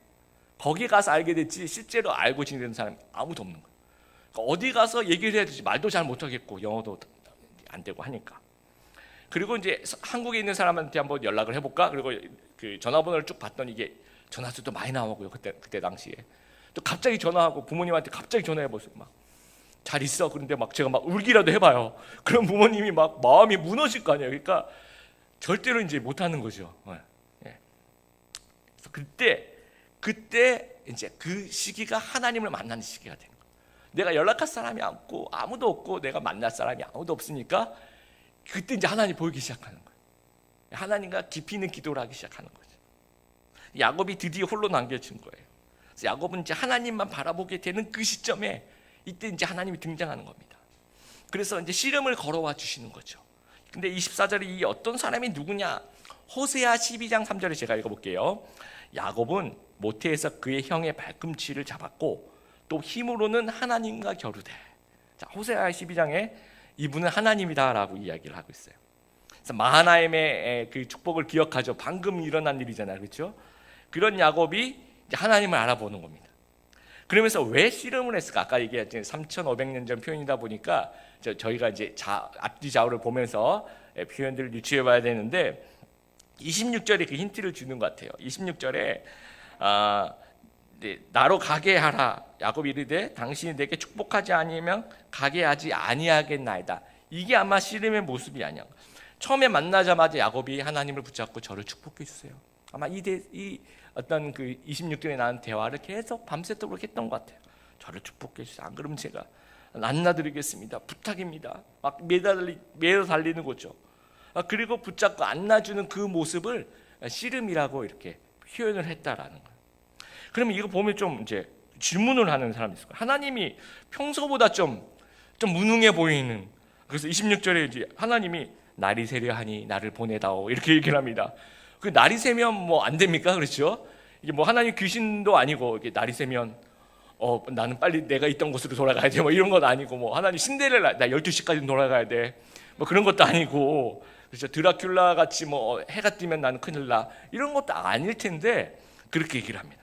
거기 가서 알게 됐지 실제로 알고 지내는 사람이 아무도 없는 거예요. 그러니까 어디 가서 얘기를 해야 되지 말도 잘 못하겠고 영어도 안 되고 하니까. 그리고 이제 한국에 있는 사람한테 한번 연락을 해볼까? 그리고 그 전화번호를 쭉 봤더니 이게 전화수도 많이 나오고요. 그때 당시에 또 갑자기 전화하고 부모님한테 갑자기 전화해보세요. 막 잘 있어. 그런데 막 제가 막 울기라도 해봐요. 그럼 부모님이 막 마음이 무너질 거 아니에요. 그러니까 절대로 이제 못하는 거죠. 그래서 그때 이제 그 시기가 하나님을 만나는 시기가 된 거예요. 내가 연락할 사람이 없고 아무도 없고 내가 만날 사람이 아무도 없으니까 그때 이제 하나님 보이기 시작하는 거예요. 하나님과 깊이 있는 기도를 하기 시작하는 거죠. 야곱이 드디어 홀로 남겨진 거예요. 그래서 야곱은 이제 하나님만 바라보게 되는 그 시점에 이때 이제 하나님이 등장하는 겁니다. 그래서 이제 씨름을 걸어와 주시는 거죠. 근데 24절에 이 어떤 사람이 누구냐? 호세아 12장 3절에 제가 읽어볼게요. 야곱은 모태에서 그의 형의 발꿈치를 잡았고 또 힘으로는 하나님과 겨루되. 자, 호세아 12장에 이분은 하나님이다라고 이야기를 하고 있어요. 그래서 마하나임의 그 축복을 기억하죠. 방금 일어난 일이잖아요, 그렇죠? 그런 야곱이 이제 하나님을 알아보는 겁니다. 그러면서 왜 씨름을 했을까? 아까 얘기했던 3,500년 전 표현이다 보니까 저희가 이제 앞뒤 좌우를 보면서 표현들을 유추해봐야 되는데 26절에 그 힌트를 주는 것 같아요. 26절에 나로 가게 하라. 야곱이 이르되 당신이 내게 축복하지 아니면 가게 하지 아니하겠나이다. 이게 아마 씨름의 모습이 아니야. 처음에 만나자마자 야곱이 하나님을 붙잡고 저를 축복해 주세요. 아마 이 어떤 그 26절에 나온 대화를 계속 밤새도록 했던 것 같아요. 저를 축복해 주세요. 안 그러면 제가 안놔드리겠습니다. 부탁입니다. 막 매어 달리는 거죠. 그리고 붙잡고 안놔주는 그 모습을 씨름이라고 이렇게 표현을 했다라는 거예요. 그러면 이거 보면 좀 이제 질문을 하는 사람이 있을 거예요. 하나님이 평소보다 좀 무능해 보이는. 그래서 26절에 이제 하나님이 날이 새려 하니 나를 보내다오 이렇게 얘기를 합니다. 그 날이 새면 뭐 안 됩니까? 그렇죠? 이게 뭐 하나님 귀신도 아니고 이게 날이 새면 나는 빨리 내가 있던 곳으로 돌아가야 돼 뭐 이런 건 아니고 뭐 하나님 신데렐라 나 12시까지 돌아가야 돼 뭐 그런 것도 아니고 그렇죠? 드라큘라 같이 뭐 해가 뜨면 나는 큰일 나 이런 것도 아닐 텐데 그렇게 얘기를 합니다.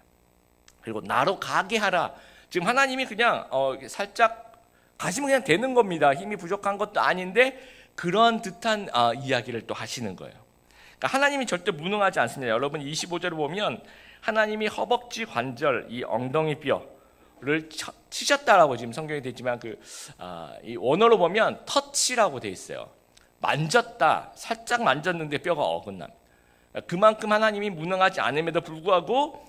그리고 나로 가게 하라. 지금 하나님이 그냥 살짝 가시면 그냥 되는 겁니다. 힘이 부족한 것도 아닌데 그런 듯한 이야기를 또 하시는 거예요. 그러니까 하나님이 절대 무능하지 않습니다. 여러분 25절을 보면 하나님이 허벅지 관절, 이 엉덩이 뼈를 치셨다라고 지금 성경에 되어 있지만 이 원어로 보면 터치라고 되어 있어요. 만졌다, 살짝 만졌는데 뼈가 어긋납니다. 그만큼 하나님이 무능하지 않음에도 불구하고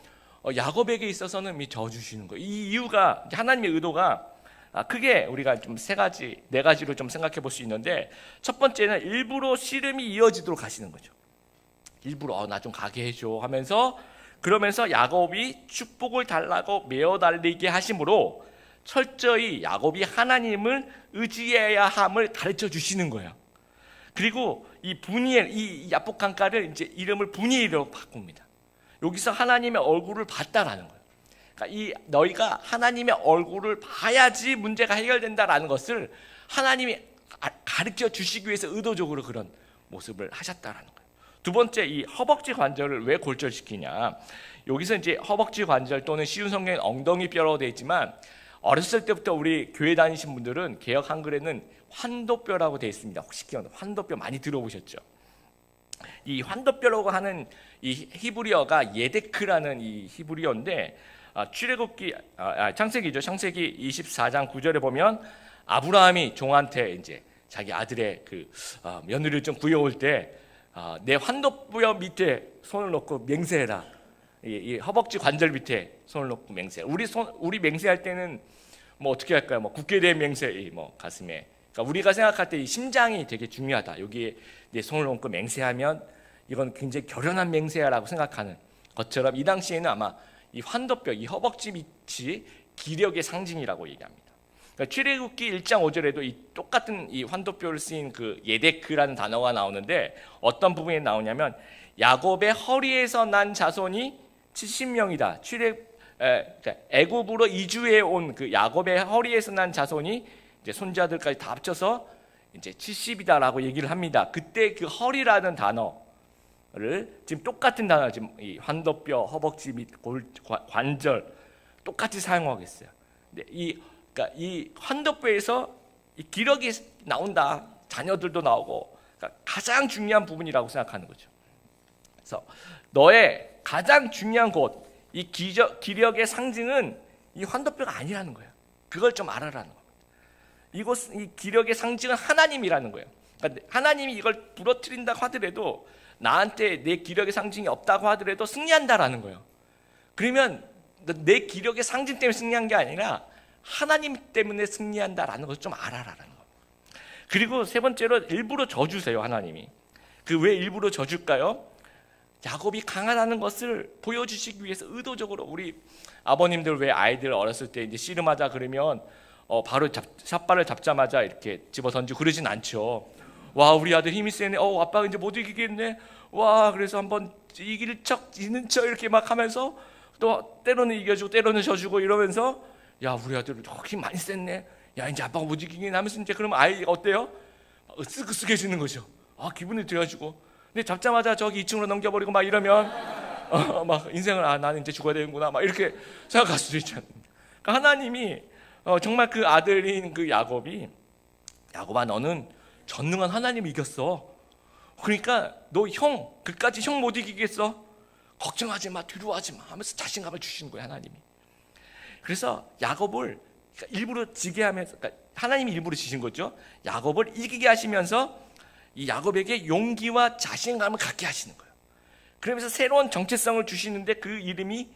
야곱에게 있어서는 저어주시는 거예요. 이 이유가 하나님의 의도가 크게 우리가 좀 네 가지로 좀 생각해 볼 수 있는데, 첫 번째는 일부러 씨름이 이어지도록 하시는 거죠. 일부러 나 좀 가게 해줘 하면서, 그러면서 야곱이 축복을 달라고 메어 달리게 하심으로 철저히 야곱이 하나님을 의지해야 함을 가르쳐 주시는 거예요. 그리고 이 분이엘, 이 야복강가를 이제 이름을 분이엘로 바꿉니다. 여기서 하나님의 얼굴을 봤다라는 거예요. 그러니까 이 너희가 하나님의 얼굴을 봐야지 문제가 해결된다라는 것을 하나님이 가르쳐 주시기 위해서 의도적으로 그런 모습을 하셨다라는 거예요. 두 번째, 이 허벅지 관절을 왜 골절시키냐? 여기서 이제 허벅지 관절 또는 쉬운 성경엔 엉덩이 뼈라고 되어 있지만, 어렸을 때부터 우리 교회 다니신 분들은 개역 한글에는 환도뼈라고 되어 있습니다. 혹시 기억나요? 환도뼈 많이 들어보셨죠? 이 환도뼈라고 하는 이 히브리어가 예데크라는 이 히브리어인데, 출애굽기 창세기죠. 창세기 24장 9절에 보면 아브라함이 종한테 이제 자기 아들의 그 며느리를 좀 구해올 때 내 환도뼈 밑에 손을 놓고 맹세해라. 이 허벅지 관절 밑에 손을 놓고 맹세. 우리 맹세할 때는 뭐 어떻게 할까요? 뭐 굳게 된 맹세, 뭐 가슴에. 그러니까 우리가 생각할 때 이 심장이 되게 중요하다. 여기에 내 손을 놓고 맹세하면 이건 굉장히 결연한 맹세야라고 생각하는 것처럼, 이 당시에는 아마 이 환도뼈, 이 허벅지 밑이 기력의 상징이라고 얘기합니다. 그러니까 출애굽기 1장 5절에도 이 똑같은 이 환도뼈를 쓰인 그 예데크라는 단어가 나오는데, 어떤 부분에 나오냐면 야곱의 허리에서 난 자손이 70명이다. 애굽으로 이주해 온 그 야곱의 허리에서 난 자손이 이제 손자들까지 다 합쳐서 이제 70이다라고 얘기를 합니다. 그때 그 허리라는 단어를 지금 똑같은 단어, 지금 이 환도뼈, 허벅지 및 관절 똑같이 사용하고 있어요. 그러니까 이 환도뼈에서 이 기력이 나온다. 자녀들도 나오고, 그러니까 가장 중요한 부분이라고 생각하는 거죠. 그래서 너의 가장 중요한 곳, 이 기력의 상징은 이 환도뼈가 아니라는 거예요. 그걸 좀 알아라는 겁니다. 이 기력의 상징은 하나님이라는 거예요. 그러니까 하나님이 이걸 부러뜨린다고 하더라도, 나한테 내 기력의 상징이 없다고 하더라도 승리한다라는 거예요. 그러면 내 기력의 상징 때문에 승리한 게 아니라 하나님 때문에 승리한다라는 것을 좀 알아라라는 거예요. 그리고 세 번째로, 일부러 져주세요. 하나님이. 그 왜 일부러 져줄까요? 야곱이 강하다는 것을 보여주시기 위해서 의도적으로. 우리 아버님들 왜 아이들 어렸을 때 이제 씨름하자 그러면 바로 삿발을 잡자마자 이렇게 집어 던지고 그러진 않죠. 와, 우리 아들 힘이 세네. 아빠가 이제 못 이기겠네. 와, 그래서 한번 이길 척 지는 척 이렇게 막 하면서, 또 때로는 이겨주고 때로는 져주고 이러면서, 야, 우리 아들 힘 많이 셌네. 야, 이제 아빠가 못 이기긴 하면서, 이제 그러면 아이 어때요? 으쓱으쓱해지는 거죠. 기분이 들어가지고. 근데 잡자마자 저기 2층으로 넘겨버리고 막 이러면 막 인생을 나는 이제 죽어야 되는구나 막 이렇게 생각할 수도 있잖아요. 그러니까 하나님이 정말 그 아들인 그 야곱아, 너는 전능한 하나님을 이겼어. 그러니까 너 그까지 형 못 이기겠어? 걱정하지 마, 두려워하지 마 하면서 자신감을 주시는 거예요, 하나님이. 그래서 야곱을 일부러 지게 하면서, 그러니까 하나님이 일부러 지신 거죠. 야곱을 이기게 하시면서 이 야곱에게 용기와 자신감을 갖게 하시는 거예요. 그러면서 새로운 정체성을 주시는데 그 이름이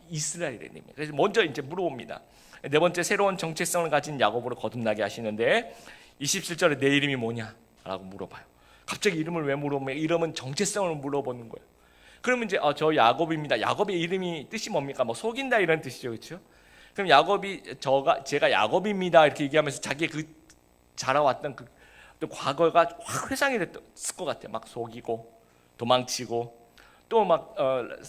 이스라엘의 이름이에요. 그래서 먼저 이제 물어봅니다. 네 번째, 새로운 정체성을 가진 야곱으로 거듭나게 하시는데 27절에 내 이름이 뭐냐? 라고 물어봐요. 갑자기 이름을 왜 물어보면, 이름은 정체성을 물어보는 거예요. 그러면 이제 저 야곱입니다. 야곱의 이름이 뜻이 뭡니까? 뭐 속인다 이런 뜻이죠, 그렇죠? 그럼 야곱이 제가 야곱입니다 이렇게 얘기하면서 자기의 그 자라왔던 그 과거가 확 회상이 됐을 것 같아요. 막 속이고 도망치고, 또 막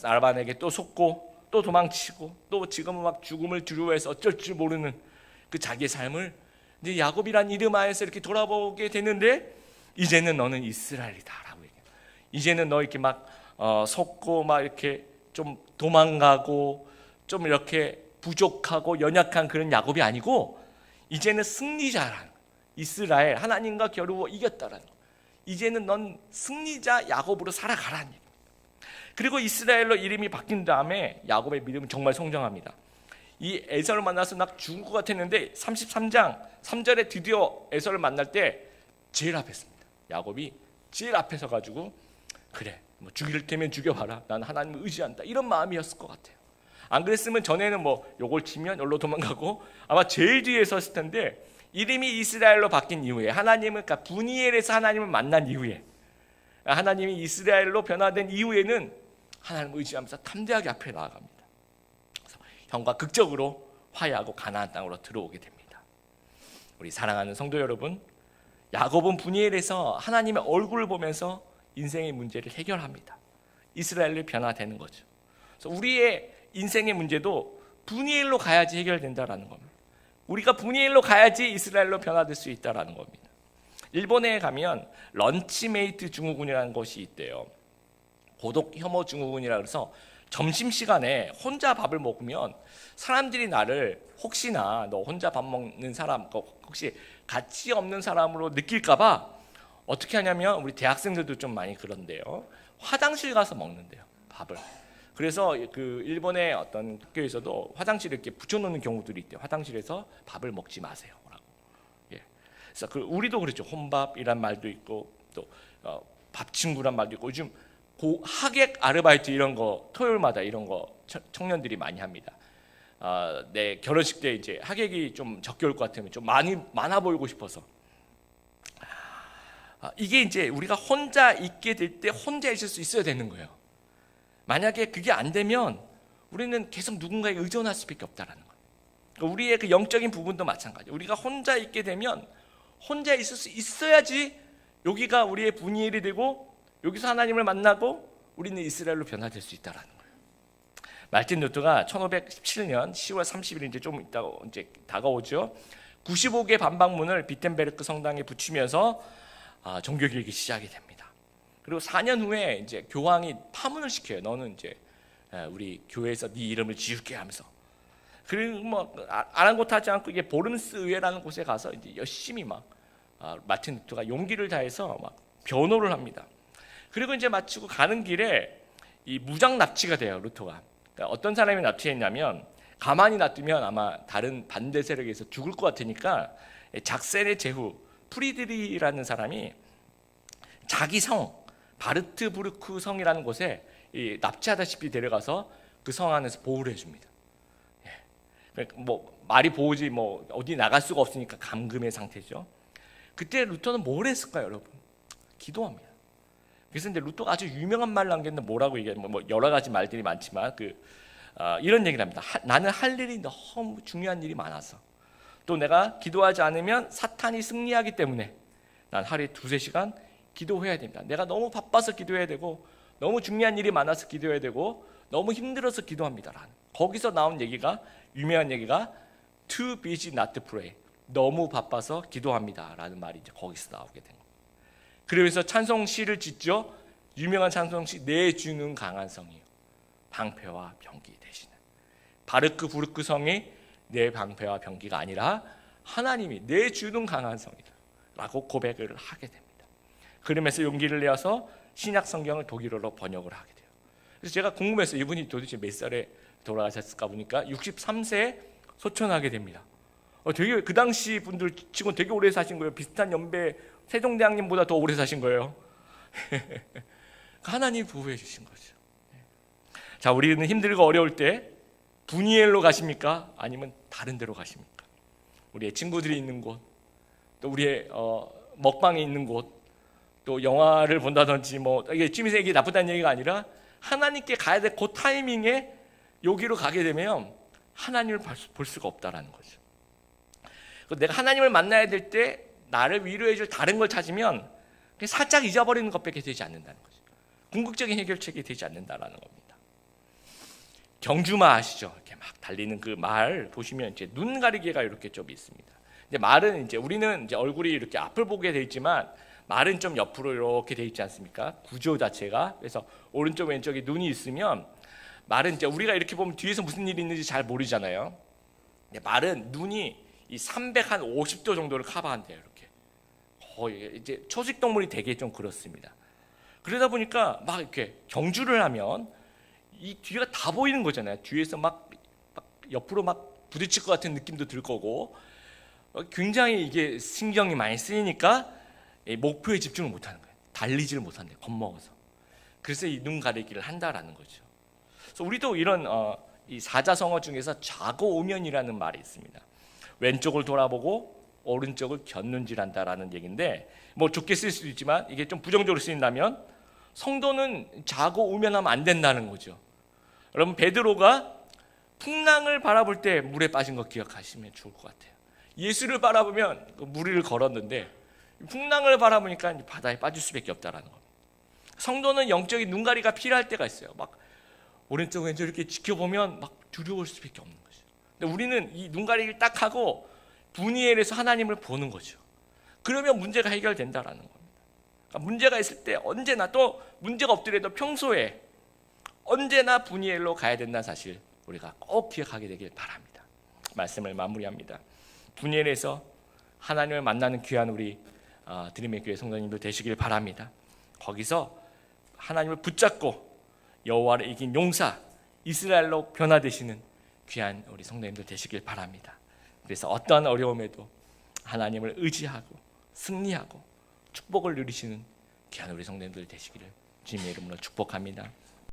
라반에게 또 속고 또 도망치고, 또 지금은 막 죽음을 두려워해서 어쩔 줄 모르는 그 자기의 삶을 이제 야곱이란 이름 하에서 이렇게 돌아보게 되는데, 이제는 너는 이스라엘이다라고 얘기해요. 이제는 너 이렇게 막 속고 막 이렇게 좀 도망가고 좀 이렇게 부족하고 연약한 그런 야곱이 아니고, 이제는 승리자라는, 이스라엘, 하나님과 겨루어 이겼다라는 거. 이제는 넌 승리자 야곱으로 살아가라는 얘기입니다. 그리고 이스라엘로 이름이 바뀐 다음에 야곱의 믿음은 정말 성장합니다. 이 에서를 만나서 막 죽을 것 같았는데 33장 3절에 드디어 에서를 만날 때 제일 앞에 섭니다. 야곱이 제일 앞에 서가지고, 그래, 뭐 죽일 테면 죽여봐라, 난 하나님을 의지한다, 이런 마음이었을 것 같아요. 안 그랬으면 전에는 뭐 요걸 치면 여기로 도망가고 아마 제일 뒤에 섰을 텐데, 이름이 이스라엘로 바뀐 이후에, 하나님은 그러니까 분이엘에서 하나님을 만난 이후에, 하나님이 이스라엘로 변화된 이후에는 하나님을 의지하면서 담대하게 앞에 나아갑니다. 그래서 형과 극적으로 화해하고 가나안 땅으로 들어오게 됩니다. 우리 사랑하는 성도 여러분, 야곱은 분이엘에서 하나님의 얼굴을 보면서 인생의 문제를 해결합니다. 이스라엘로 변화되는 거죠. 그래서 우리의 인생의 문제도 분이엘로 가야지 해결된다라는 겁니다. 우리가 분이엘로 가야지 이스라엘로 변화될 수 있다라는 겁니다. 일본에 가면 런치메이트 증후군이라는 것이 있대요. 고독 혐오 증후군이라 그래서 점심시간에 혼자 밥을 먹으면 사람들이 나를 혹시나 너 혼자 밥 먹는 사람, 혹시 가치 없는 사람으로 느낄까봐 어떻게 하냐면, 우리 대학생들도 좀 많이 그런데요, 화장실 가서 먹는데요, 밥을. 그래서 그 일본의 어떤 학교에서도 화장실에 이렇게 붙여놓는 경우들이 있대요. 화장실에서 밥을 먹지 마세요라고. 예. 그래서 우리도 그렇죠. 혼밥이란 말도 있고 또 밥친구란 말도 있고, 요즘 하객 아르바이트 이런 거 토요일마다 이런 거 청년들이 많이 합니다. 내 결혼식 때 이제 하객이 좀 적게 올 것 같으면 좀 많아 보이고 싶어서. 이게 이제 우리가 혼자 있게 될 때 혼자 있을 수 있어야 되는 거예요. 만약에 그게 안 되면 우리는 계속 누군가에 의존할 수밖에 없다라는 거예요. 그러니까 우리의 그 영적인 부분도 마찬가지예요. 우리가 혼자 있게 되면 혼자 있을 수 있어야지 여기가 우리의 분이엘이 되고, 여기서 하나님을 만나고 우리는 이스라엘로 변화될 수 있다라는 거예요. 말틴 루터가 1517년 10월 30일 이제 좀 있다가 이제 다가오죠. 95개 반박문을 비텐베르크 성당에 붙이면서 종교개혁이 시작이 됩니다. 그리고 4년 후에 이제 교황이 파문을 시켜요. 너는 이제 우리 교회에서 네 이름을 지울게 하면서. 그리고 뭐 아랑곳하지 않고 이게 보름스 의회라는 곳에 가서 이제 열심히 막 마틴 루터가 용기를 다해서 막 변호를 합니다. 그리고 이제 마치고 가는 길에 이 무장 납치가 돼요, 루터가. 그러니까 어떤 사람이 납치했냐면, 가만히 놔두면 아마 다른 반대 세력에서 죽을 것 같으니까 작센의 제후 프리드리라는 사람이 자기 성 바르트부르크 성이라는 곳에 납치하다시피 데려가서 그 성 안에서 보호를 해줍니다. 그러니까 뭐 말이 보호지 뭐 어디 나갈 수가 없으니까 감금의 상태죠. 그때 루터는 뭘 했을까요, 여러분? 기도합니다. 그래서 이제 루터가 아주 유명한 말을 남겼는데, 뭐라고 얘기하면 뭐 여러 가지 말들이 많지만 이런 얘기를 합니다. 나는 할 일이 너무 중요한 일이 많아서, 또 내가 기도하지 않으면 사탄이 승리하기 때문에 난 하루에 2-3시간 기도해야 됩니다. 내가 너무 바빠서 기도해야 되고, 너무 중요한 일이 많아서 기도해야 되고, 너무 힘들어서 기도합니다. 거기서 나온 얘기가, 유명한 얘기가 too busy not to pray, 너무 바빠서 기도합니다 라는 말이 이제 거기서 나오게 된 거예요. 그러면서 찬송시를 짓죠. 유명한 찬송시, 내 주는 강한 성이요 방패와 병기 되시는. 바르크부르크 성이 내 방패와 병기가 아니라 하나님이 내 주는 강한 성이다 라고 고백을 하게 됩니다. 그러면서 용기를 내어서 신약 성경을 독일어로 번역을 하게 돼요. 그래서 제가 궁금했어요. 이분이 도대체 몇 살에 돌아가셨을까 보니까 63세에 소천하게 됩니다. 되게 그 당시 분들 치고 되게 오래 사신 거예요. 비슷한 연배 세종대왕님보다 더 오래 사신 거예요. 하나님이 보호해 주신 거죠. 자, 우리는 힘들고 어려울 때 분이엘로 가십니까? 아니면 다른 데로 가십니까? 우리의 친구들이 있는 곳, 또 우리의 먹방이 있는 곳, 또 영화를 본다든지, 뭐 이게 취미생이 나쁘다는 얘기가 아니라 하나님께 가야 될 그 타이밍에 여기로 가게 되면 하나님을 볼 수가 없다라는 거죠. 내가 하나님을 만나야 될 때 나를 위로해 줄 다른 걸 찾으면 살짝 잊어버리는 것밖에 되지 않는다는 거죠. 궁극적인 해결책이 되지 않는다라는 겁니다. 경주마 아시죠? 이렇게 막 달리는 그 말 보시면 이제 눈 가리개가 이렇게 좀 있습니다. 근데 말은 이제 우리는 이제 얼굴이 이렇게 앞을 보게 돼 있지만, 말은 좀 옆으로 이렇게 돼 있지 않습니까? 구조 자체가. 그래서 오른쪽 왼쪽에 눈이 있으면 말은 이제 우리가 이렇게 보면 뒤에서 무슨 일이 있는지 잘 모르잖아요. 근데 말은 눈이 이 350도 정도를 커버한대요. 이렇게 거의 이제 초식 동물이 되게 좀 그렇습니다. 그러다 보니까 막 이렇게 경주를 하면 이 뒤가 다 보이는 거잖아요. 뒤에서 막 옆으로 막 부딪힐 것 같은 느낌도 들 거고, 굉장히 이게 신경이 많이 쓰이니까 목표에 집중을 못하는 거예요. 달리지를 못한대요. 겁먹어서. 그래서 이 눈 가리기를 한다라는 거죠. 그래서 우리도 이런 이 사자성어 중에서 좌고우면이라는 말이 있습니다. 왼쪽을 돌아보고 오른쪽을 곁눈질한다라는 얘기인데 뭐 좋게 쓸 수도 있지만 이게 좀 부정적으로 쓰인다면 성도는 좌고우면하면 안 된다는 거죠. 여러분 베드로가 풍랑을 바라볼 때 물에 빠진 거 기억하시면 좋을 것 같아요. 예수를 바라보면 물 위를 걸었는데 풍랑을 바라보니까 바다에 빠질 수밖에 없다라는 겁니다. 성도는 영적인 눈가리가 필요할 때가 있어요. 막 오른쪽 왼쪽 이렇게 지켜보면 막 두려울 수밖에 없는 거죠. 근데 우리는 이 눈가리를 딱 하고 분이엘에서 하나님을 보는 거죠. 그러면 문제가 해결된다라는 겁니다. 그러니까 문제가 있을 때 언제나, 또 문제가 없더라도 평소에 언제나 분이엘로 가야 된다는 사실 우리가 꼭 기억하게 되길 바랍니다. 말씀을 마무리합니다. 분이엘에서 하나님을 만나는 귀한 우리 드림의 교회 성도님들 되시길 바랍니다. 거기서 하나님을 붙잡고 여호와를 이긴 용사 이스라엘로 변화되시는 귀한 우리 성도님들 되시길 바랍니다. 그래서 어떠한 어려움에도 하나님을 의지하고 승리하고 축복을 누리시는 귀한 우리 성도님들 되시기를 주님의 이름으로 축복합니다.